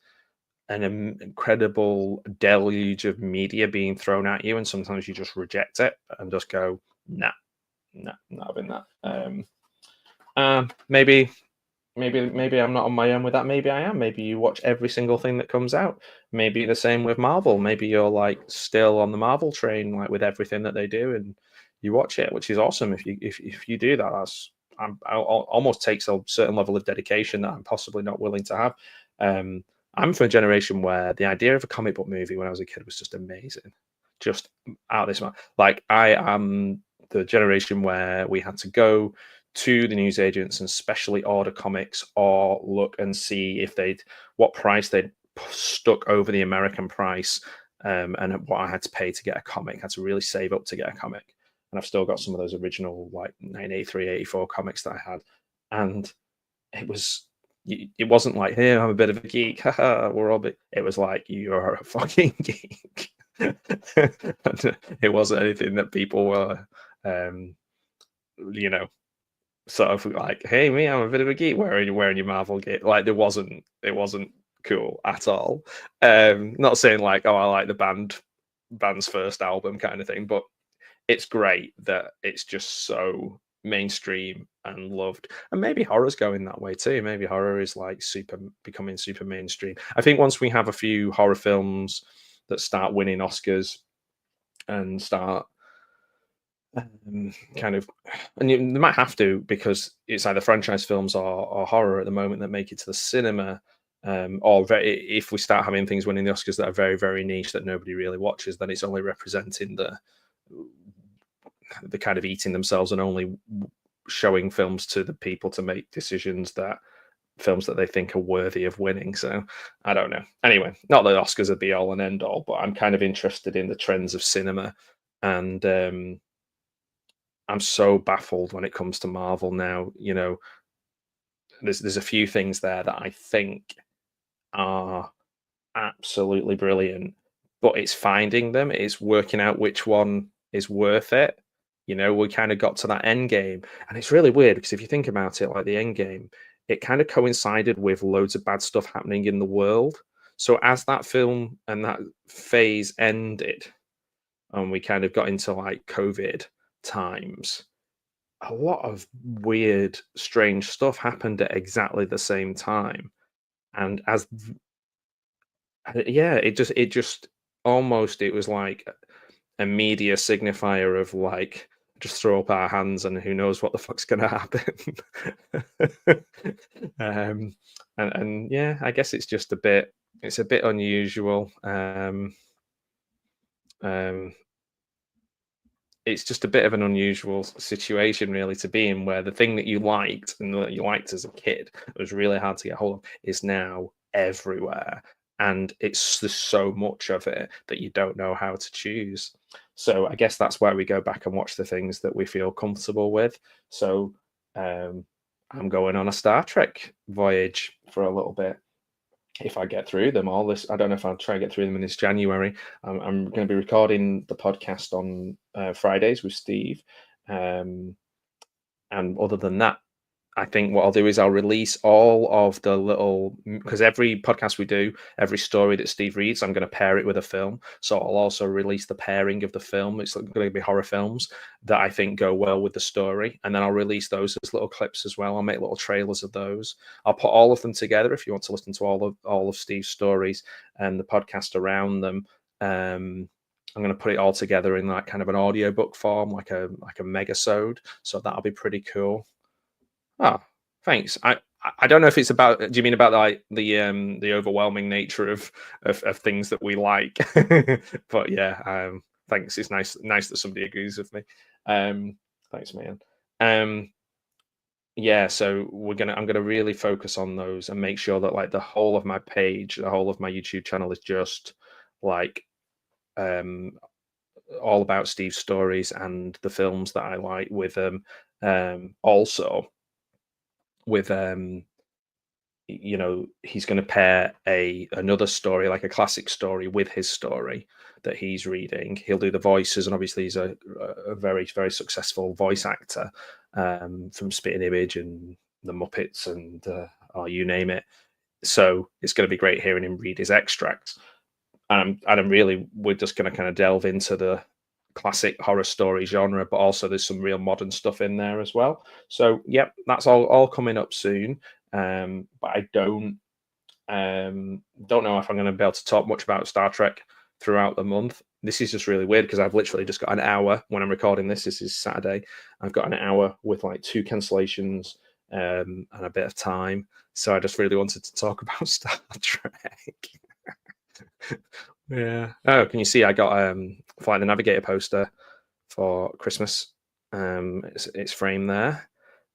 [SPEAKER 1] an incredible deluge of media being thrown at you, and sometimes you just reject it and just go, nah, nah, not having that. Maybe maybe I'm not on my own with that. Maybe I am. Maybe you watch every single thing that comes out. Maybe the same with Marvel. Maybe you're like still on the Marvel train, like with everything that they do, and you watch it, which is awesome. If you do that, almost takes a certain level of dedication that I'm possibly not willing to have. I'm from a generation where the idea of a comic book movie when I was a kid was just amazing, just out of this man. Like I am the generation where we had to go to the newsagents and specially order comics or look and see if what price they'd stuck over the American price, and what I had to pay to get a comic. I had to really save up to get a comic. And I've still got some of those original like 1983, 84 comics that I had. And it wasn't like, hey, I'm a bit of a geek. We're all bit. It was like, you're a fucking geek. It wasn't anything that people were, you know, sort of like, hey, me, I'm a bit of a geek wearing your Marvel gear. Like it wasn't cool at all. Not saying like, oh, I like the band's first album kind of thing, but it's great that it's just so mainstream and loved. And maybe horror's going that way too. Maybe horror is like becoming super mainstream. I think once we have a few horror films that start winning Oscars and start kind of, and they might have to, because it's either franchise films or horror at the moment that make it to the cinema, if we start having things winning the Oscars that are very, very niche that nobody really watches, then it's only representing the kind of eating themselves and only showing films to the people to make decisions that films that they think are worthy of winning. So I don't know. Anyway, not that Oscars are the all and end all, but I'm kind of interested in the trends of cinema, and I'm so baffled when it comes to Marvel now. You know, there's a few things there that I think are absolutely brilliant, but it's finding them, it's working out which one is worth it. You know, we kind of got to that end game, and it's really weird because if you think about it, like the end game, it kind of coincided with loads of bad stuff happening in the world. So as that film and that phase ended, and we kind of got into like COVID times, a lot of weird, strange stuff happened at exactly the same time. And yeah, it just almost, it was like a media signifier of like, just throw up our hands and who knows what the fuck's gonna happen. um, and yeah, I guess it's a bit unusual. Um, it's just a bit of an unusual situation really to be in, where the thing that you liked and that you liked as a kid, it was really hard to get hold of, is now everywhere, and there's so much of it that you don't know how to choose. So I guess that's where we go back and watch the things that we feel comfortable with. So I'm going on a Star Trek voyage for a little bit. If I get through them all this, I don't know if I'll try and get through them in this January. I'm going to be recording the podcast on Fridays with Steve, and other than that, I think what I'll do is I'll release all of the little, because every podcast we do, every story that Steve reads, I'm going to pair it with a film. So I'll also release the pairing of the film. It's going to be horror films that I think go well with the story. And then I'll release those as little clips as well. I'll make little trailers of those. I'll put all of them together if you want to listen to all of Steve's stories and the podcast around them. I'm going to put it all together in like kind of an audiobook form, like a megasode. So that'll be pretty cool. Oh, thanks. I don't know if it's about. Do you mean about like the overwhelming nature of things that we like? But yeah, thanks. It's nice that somebody agrees with me. Thanks, man. Yeah, so I'm gonna really focus on those and make sure that like the whole of my page, the whole of my YouTube channel is just like all about Steve's stories and the films that I like with them. Also with you know, he's going to pair another story, like a classic story, with his story that he's reading. He'll do the voices, and obviously he's a very, very successful voice actor, from Spitting Image and the Muppets and or you name it. So it's going to be great hearing him read his extracts. And I'm really, we're just going to kind of delve into the classic horror story genre, but also there's some real modern stuff in there as well. So yep, that's all coming up soon. But I don't know if I'm going to be able to talk much about Star Trek throughout the month. This is just really weird because I've literally just got an hour when I'm recording this. This is Saturday. I've got an hour with like 2 cancellations and a bit of time. So I just really wanted to talk about Star Trek. Yeah. Oh, can you see I got Flight the Navigator poster for Christmas. It's framed there.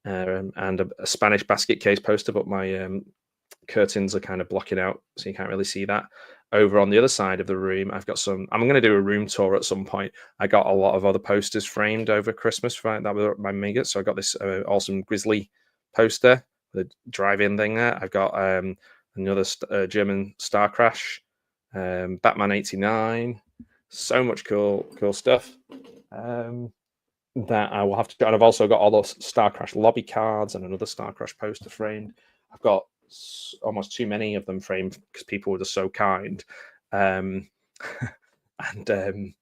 [SPEAKER 1] And a Spanish basket case poster, but my curtains are kind of blocking out, so you can't really see that. Over on the other side of the room, I've got some. I'm going to do a room tour at some point. I got a lot of other posters framed over Christmas, right? That was my mega. So I got this awesome Grizzly poster, the drive-in thing there. I've got another German Star Crash, Batman '89. So much cool stuff. That I will have to. And I've also got all those Star Crash lobby cards and another Star Crash poster framed. I've got almost too many of them framed because people were just so kind. And I don't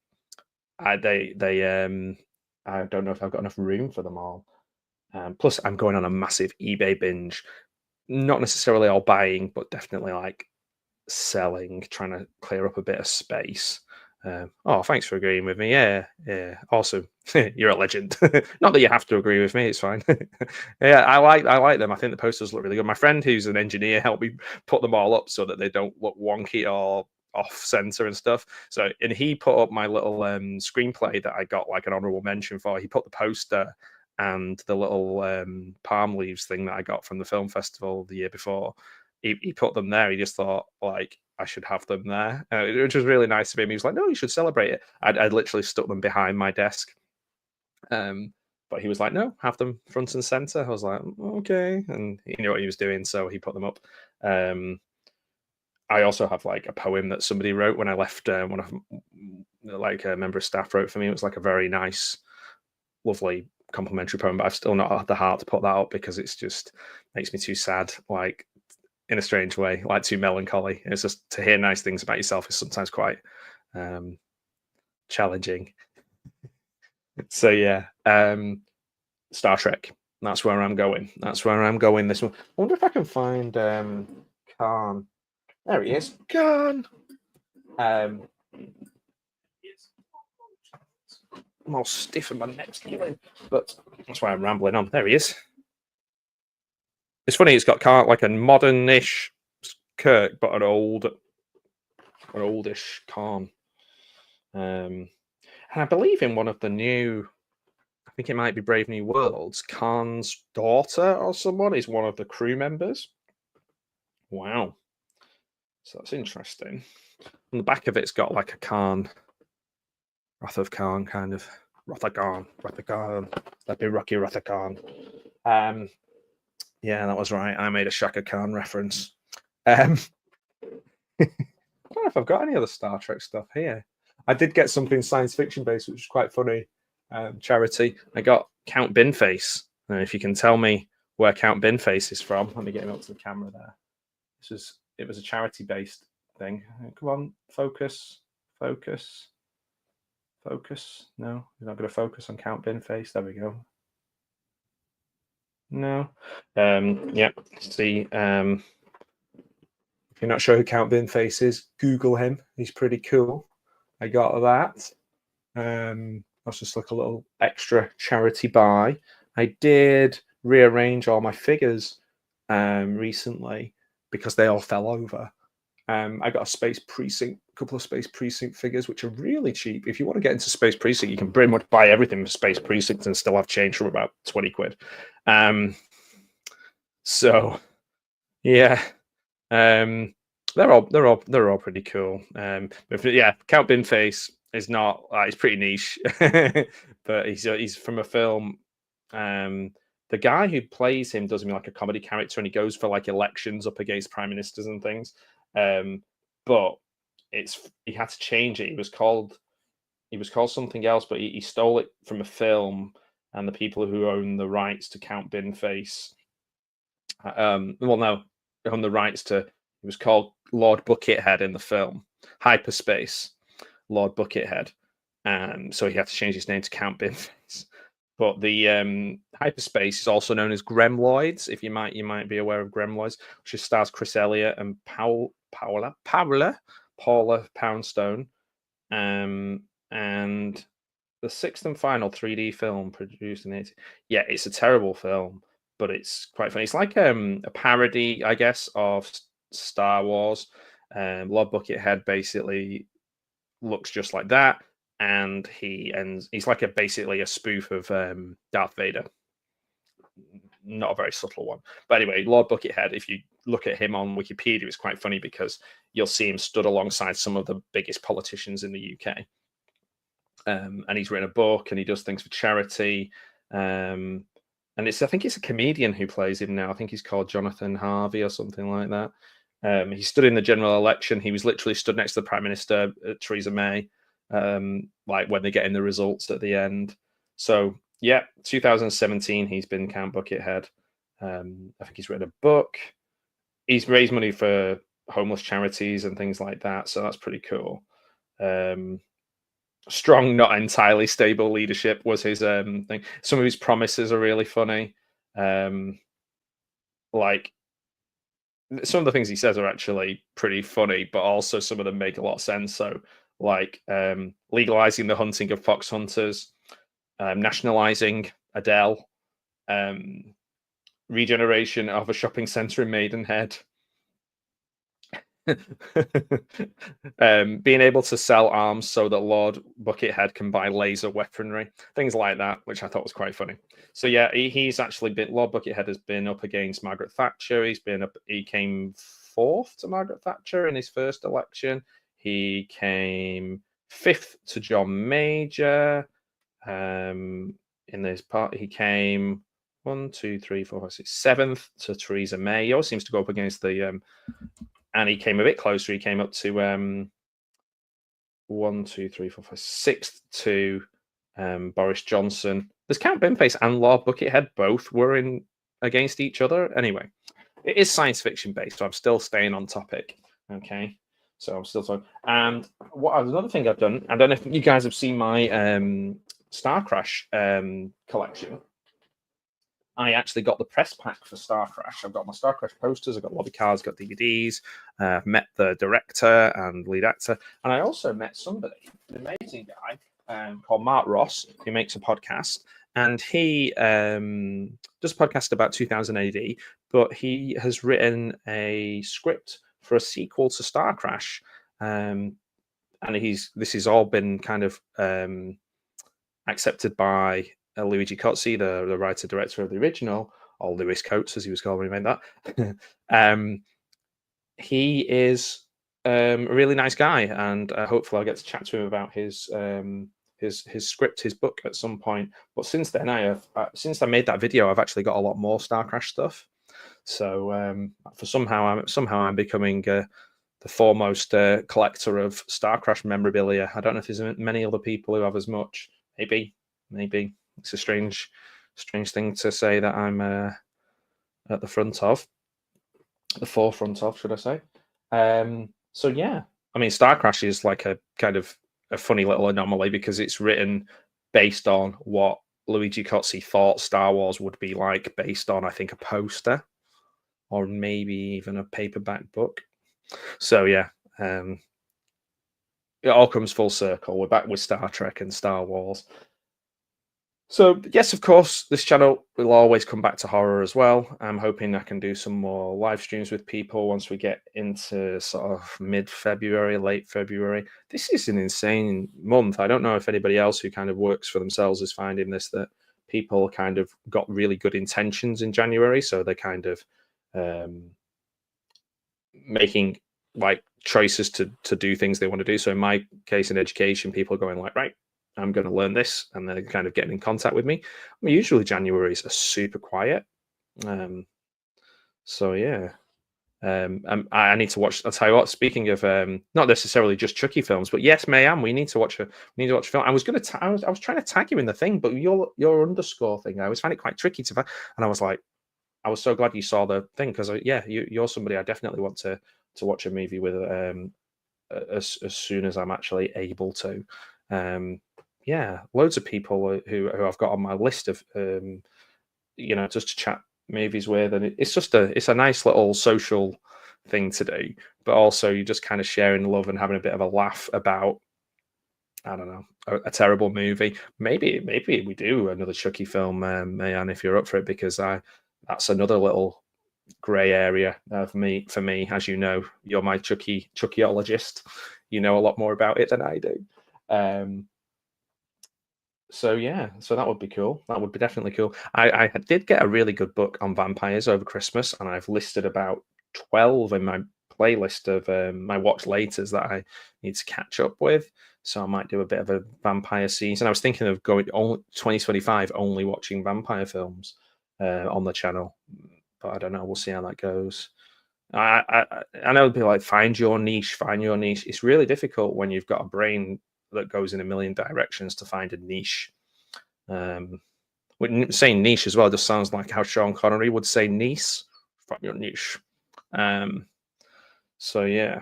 [SPEAKER 1] know if I've got enough room for them all. Plus, I'm going on a massive eBay binge. Not necessarily all buying, but definitely like selling, trying to clear up a bit of space. Oh, thanks for agreeing with me. Yeah, awesome. You're a legend. Not that you have to agree with me; it's fine. Yeah, I like them. I think the posters look really good. My friend, who's an engineer, helped me put them all up so that they don't look wonky or off center and stuff. So, and he put up my little screenplay that I got like an honorable mention for. He put the poster and the little palm leaves thing that I got from the film festival the year before. He put them there. He just thought like I should have them there, which was really nice of him. He was like, "No, you should celebrate it." I'd literally stuck them behind my desk, but he was like, "No, have them front and center." I was like, "Okay," and he knew what he was doing, so he put them up. I also have like a poem that somebody wrote when I left. One of like a member of staff wrote for me. It was like a very nice, lovely complimentary poem, but I've still not had the heart to put that up because it's just makes me too sad. Like in a strange way, like too melancholy. It's just to hear nice things about yourself is sometimes quite challenging. So yeah, Star Trek. That's where I'm going. That's where I'm going this one. I wonder if I can find Khan. There he is. Khan. I'm all stiff and my neck's healing, but that's why I'm rambling on. There he is. It's funny. It's got Khan like a modern-ish Kirk, but an oldish Khan. And I believe in one of the new, I think it might be Brave New Worlds, Khan's daughter or someone is one of the crew members. Wow. So that's interesting. On the back of it's got like a Khan, Wrath of Khan kind of. Rathagan. That'd be Rocky Rathagan. Yeah, that was right. I made a Shaka Khan reference. I don't know if I've got any other Star Trek stuff here. I did get something science fiction based, which is quite funny. Charity. I got Count Binface. And if you can tell me where Count Binface is from, let me get him up to the camera there. It was a charity based thing. Come on, focus. No, you're not going to focus on Count Binface. There we go. No. Yeah. See. If you're not sure who Count Binface is, Google him. He's pretty cool. I got that. That's just like a little extra charity buy. I did rearrange all my figures recently because they all fell over. I got a couple of Space Precinct figures, which are really cheap. If you want to get into Space Precinct, you can pretty much buy everything from Space Precinct and still have change from about 20 quid. So yeah. They're all pretty cool. But yeah, Count Binface is not. He's pretty niche, but he's from a film. The guy who plays him does him like a comedy character, and he goes for like elections up against prime ministers and things. But he had to change it. He was called something else, but he stole it from a film, and the people who own the rights to Count Binface Well, no, on the rights to. It was called Lord Buckethead in the film Hyperspace. Lord Buckethead, so he had to change his name to Count Binface. But the hyperspace is also known as Gremloids. If you might be aware of Gremloids, which stars Chris Elliott and Paula Poundstone, and the sixth and final 3D film produced in 80. Yeah, it's a terrible film, but it's quite funny. It's like a parody, I guess, of Star Wars. Lord Buckethead basically looks just like that, and he's like basically a spoof of Darth Vader. Not a very subtle one, but anyway, Lord Buckethead, if you look at him on Wikipedia, it's quite funny because you'll see him stood alongside some of the biggest politicians in the UK, and he's written a book and he does things for charity, and I think it's a comedian who plays him now. I think he's called Jonathan Harvey or something like that. He stood in the general election. He was literally stood next to the Prime Minister, Theresa May, like when they're getting the results at the end. So, yeah, 2017, he's been Count Buckethead. I think he's written a book. He's raised money for homeless charities and things like that. So that's pretty cool. Strong, not entirely stable leadership was his thing. Some of his promises are really funny. Like, some of the things he says are actually pretty funny, but also some of them make a lot of sense. So, like legalizing the hunting of fox hunters, nationalizing Adele, regeneration of a shopping center in Maidenhead, being able to sell arms so that Lord Buckethead can buy laser weaponry, things like that, which I thought was quite funny. So yeah, he's actually been, Lord Buckethead has been up against Margaret Thatcher. He came fourth to Margaret Thatcher in his first election. He came fifth to John Major. In this part, he came 7th to Theresa May. He always seems to go up against the and he came a bit closer. He came up to 6th to Boris Johnson. There's Count Binface and Lord Buckethead both were in against each other. Anyway, it is science fiction based, so I'm still staying on topic. Okay, so I'm still talking. And another thing I've done, I don't know if you guys have seen my Star Crash collection. I actually got the press pack for Star Crash. I've got my Star Crash posters, I've got lobby cards, got DVDs, met the director and lead actor, and I also met somebody, an amazing guy called Mark Ross, who makes a podcast, and he does a podcast about 2000 AD, but he has written a script for a sequel to Star Crash, and this has all been kind of accepted by Luigi Cozzi, the writer-director of the original, or Lewis Coates, as he was called when he made that. He is a really nice guy, and hopefully I'll get to chat to him about his script, his book at some point. But since then, since I made that video, I've actually got a lot more Star Crash stuff. So somehow I'm becoming the foremost collector of Star Crash memorabilia. I don't know if there's many other people who have as much. Maybe. It's a strange thing to say that I'm at the forefront of, should I say? So yeah, I mean, Star Crash is like a kind of a funny little anomaly because it's written based on what Luigi Cozzi thought Star Wars would be like, based on, I think, a poster or maybe even a paperback book. So yeah, it all comes full circle. We're back with Star Trek and Star Wars. So, yes, of course, this channel will always come back to horror as well. I'm hoping I can do some more live streams with people once we get into sort of mid-February, late February. This is an insane month. I don't know if anybody else who kind of works for themselves is finding this, that people kind of got really good intentions in January. So they're kind of making like choices to do things they want to do. So in my case, in education, people are going like, right, I'm going to learn this, and they're kind of getting in contact with me. I mean, usually Januaries are super quiet. So yeah, I need to watch. I'll tell you what. Speaking of not necessarily just Chucky films, but yes, Mayam, we need to watch a film. I was going to. I was trying to tag you in the thing, but your underscore thing, I always find it quite tricky to find, and I was like, I was so glad you saw the thing because yeah, you're somebody I definitely want to watch a movie with as soon as I'm actually able to. Yeah, loads of people who I've got on my list of just to chat movies with, and it's a nice little social thing to do, but also you're just kind of sharing love and having a bit of a laugh about, I don't know, a terrible movie. Maybe we do another Chucky film, Mayan, if you're up for it, because that's another little grey area for me. As you know, you're my Chuckyologist. You know a lot more about it than I do. So yeah, so that would be cool. That would be definitely cool. I did get a really good book on vampires over Christmas, and I've listed about 12 in my playlist of my watch laters that I need to catch up with. So I might do a bit of a vampire season. I was thinking of going only 2025 only watching vampire films on the channel, but I don't know. We'll see how that goes. I know it'd be like find your niche, find your niche. It's really difficult when you've got a brain that goes in a million directions to find a niche. Saying niche as well just sounds like how Sean Connery would say niece. Find your niche. So yeah,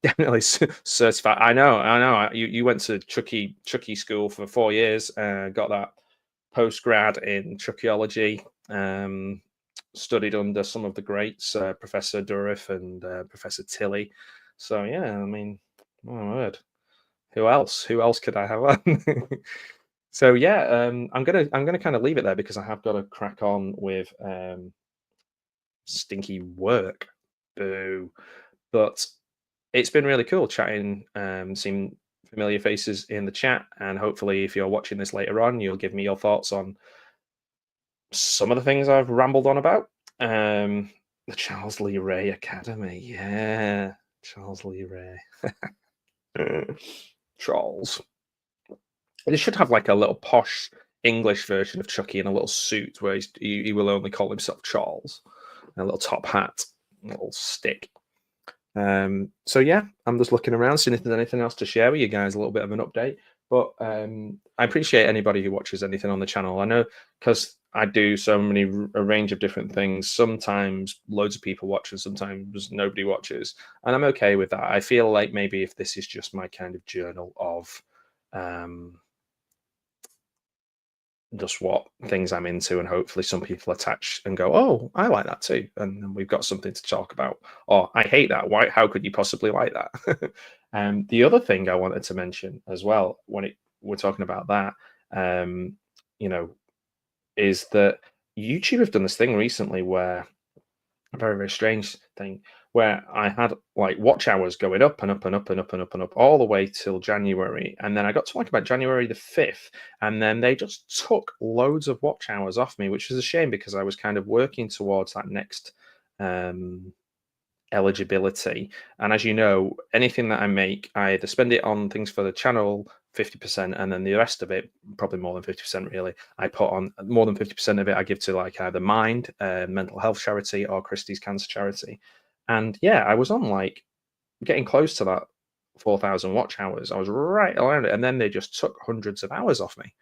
[SPEAKER 1] definitely certified. I know. You went to Chucky school for 4 years. Got that post grad in Chuckyology. Studied under some of the greats, Professor Dourif and Professor Tilly. So yeah, I mean, my word. Who else? Who else could I have on? So yeah, I'm gonna kind of leave it there because I have got to crack on with stinky work. Boo. But it's been really cool chatting, seeing familiar faces in the chat, and hopefully, if you're watching this later on, you'll give me your thoughts on some of the things I've rambled on about. The Charles Lee Ray Academy, yeah, Charles Lee Ray, Charles. They should have like a little posh English version of Chucky in a little suit where he will only call himself Charles, and a little top hat, a little stick. So yeah, I'm just looking around, seeing if there's anything else to share with you guys, a little bit of an update. But I appreciate anybody who watches anything on the channel. I know because I do a range of different things. Sometimes loads of people watch and sometimes nobody watches. And I'm okay with that. I feel like maybe if this is just my kind of journal of just what things I'm into, and hopefully some people attach and go, "Oh, I like that too," and we've got something to talk about. Or I hate that. Why? How could you possibly like that? The other thing I wanted to mention as well, when we're talking about that, you know, is that YouTube have done this thing recently where a very, very strange thing where I had like watch hours going up and up and up and up and up and up all the way till January. And then I got to like about January the 5th, and then they just took loads of watch hours off me, which was a shame because I was kind of working towards that next eligibility. And as you know, anything that I make, I either spend it on things for the channel 50%, and then the rest of it, probably more than 50% really, I put on more than 50% of it I give to like either Mind, mental health charity, or Christie's cancer charity. And yeah, I was on like getting close to that 4,000 watch hours. I was right around it, and then they just took hundreds of hours off me.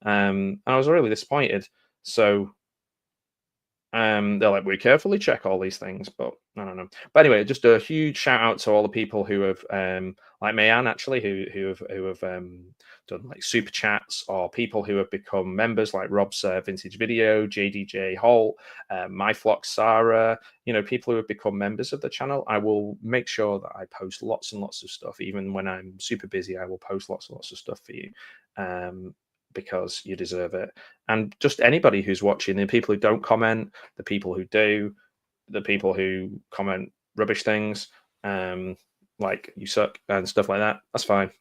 [SPEAKER 1] And I was really disappointed. So they're like, we carefully check all these things, but I don't know. But anyway, just a huge shout out to all the people who have, like Mayan actually, who have done like super chats, or people who have become members, like Rob's Vintage Video, JDJ Holt, My Flock Sarah. You know, people who have become members of the channel. I will make sure that I post lots and lots of stuff, even when I'm super busy. I will post lots and lots of stuff for you. Because you deserve it. And just anybody who's watching, the people who don't comment, the people who do, the people who comment rubbish things, like you suck and stuff like that, that's fine.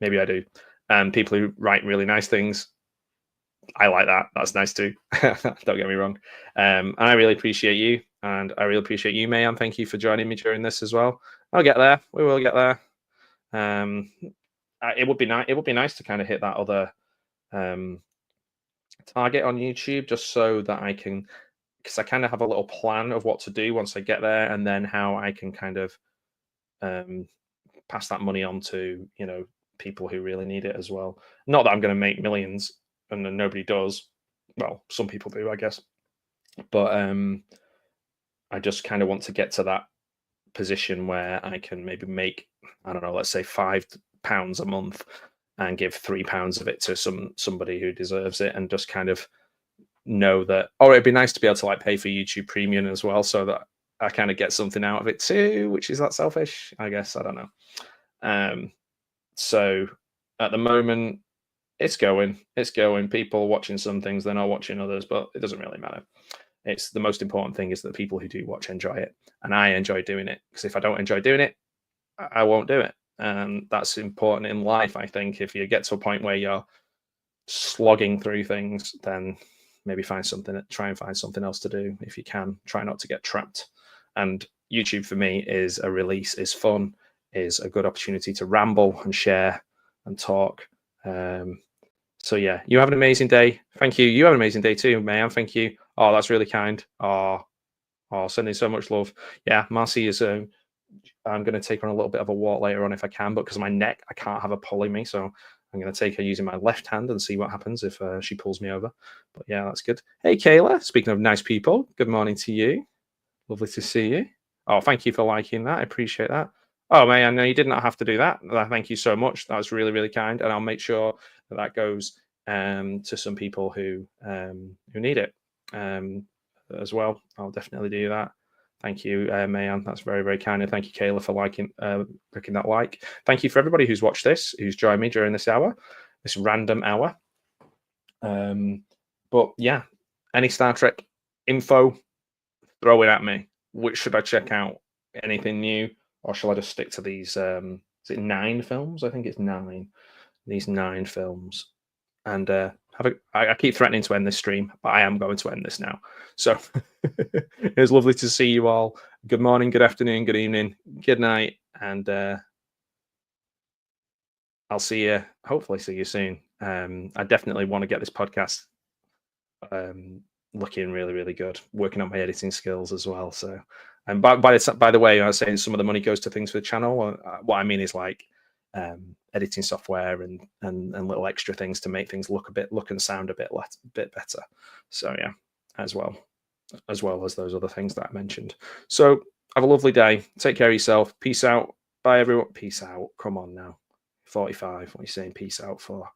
[SPEAKER 1] Maybe I do. And people who write really nice things, I like that. That's nice too. Don't get me wrong. And I really appreciate you, and I really appreciate you, Mayan. Thank you for joining me during this as well. I'll get there. We will get there. It would be nice. It would be nice to kind of hit that other target on YouTube, just so that I can, because I kind of have a little plan of what to do once I get there, and then how I can kind of pass that money on to, you know, people who really need it as well. Not that I'm going to make millions, and then nobody does. Well, some people do, I guess. But I just kind of want to get to that position where I can maybe make, I don't know, let's say £5 a month and give £3 of it to somebody who deserves it, and just kind of know that, or it'd be nice to be able to like pay for YouTube Premium as well, so that I kind of get something out of it too, which is that selfish, I guess. I don't know. So at the moment, it's going. People are watching some things, they're not watching others, but it doesn't really matter. It's the most important thing is that people who do watch enjoy it, and I enjoy doing it, because if I don't enjoy doing it, I won't do it. And that's important in life, I think. If you get to a point where you're slogging through things, then maybe try and find something else to do if you can. Try not to get trapped. And YouTube for me is a release, is fun, is a good opportunity to ramble and share and talk. So yeah, you have an amazing day. Thank you. You have an amazing day too, Mayan. Thank you. Oh, that's really kind. Oh, sending so much love. Yeah, Marcy is. I'm going to take her on a little bit of a walk later on if I can, but because of my neck, I can't have her pulling me. So I'm going to take her using my left hand and see what happens if she pulls me over. But yeah, that's good. Hey, Kayla. Speaking of nice people, good morning to you. Lovely to see you. Oh, thank you for liking that. I appreciate that. Oh, man, no, you did not have to do that. Thank you so much. That was really, really kind. And I'll make sure that goes to some people who need it as well. I'll definitely do that. Thank you, Mayan. That's very, very kind. And thank you, Kayla, for clicking that like. Thank you for everybody who's watched this, who's joined me during this hour, this random hour. But yeah, any Star Trek info, throw it at me. Which should I check out? Anything new? Or shall I just stick to these? Is it 9 films? I think it's 9. These 9 films. And I keep threatening to end this stream, but I am going to end this now. So it was lovely to see you all. Good morning, good afternoon, good evening, good night, and I'll see you. Hopefully, see you soon. I definitely want to get this podcast looking really, really good. Working on my editing skills as well. So, and by the way, I was saying some of the money goes to things for the channel. What I mean is like editing software and little extra things to make things look and sound a bit better. So yeah, as well as those other things that I mentioned. So have a lovely day. Take care of yourself. Peace out. Bye everyone. Peace out. Come on now. 45. What are you saying peace out for?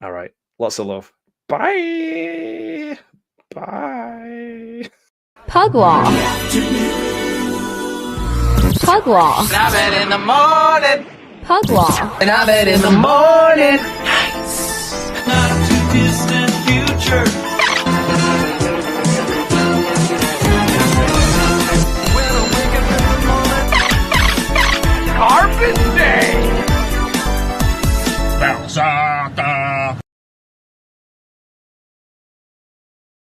[SPEAKER 1] All right. Lots of love. Bye. Bye.
[SPEAKER 2] Pugwall. Pugwall.
[SPEAKER 3] And I bet in the morning.
[SPEAKER 2] Pugwall.
[SPEAKER 3] And I bet in the morning. Nights. Not too distant future.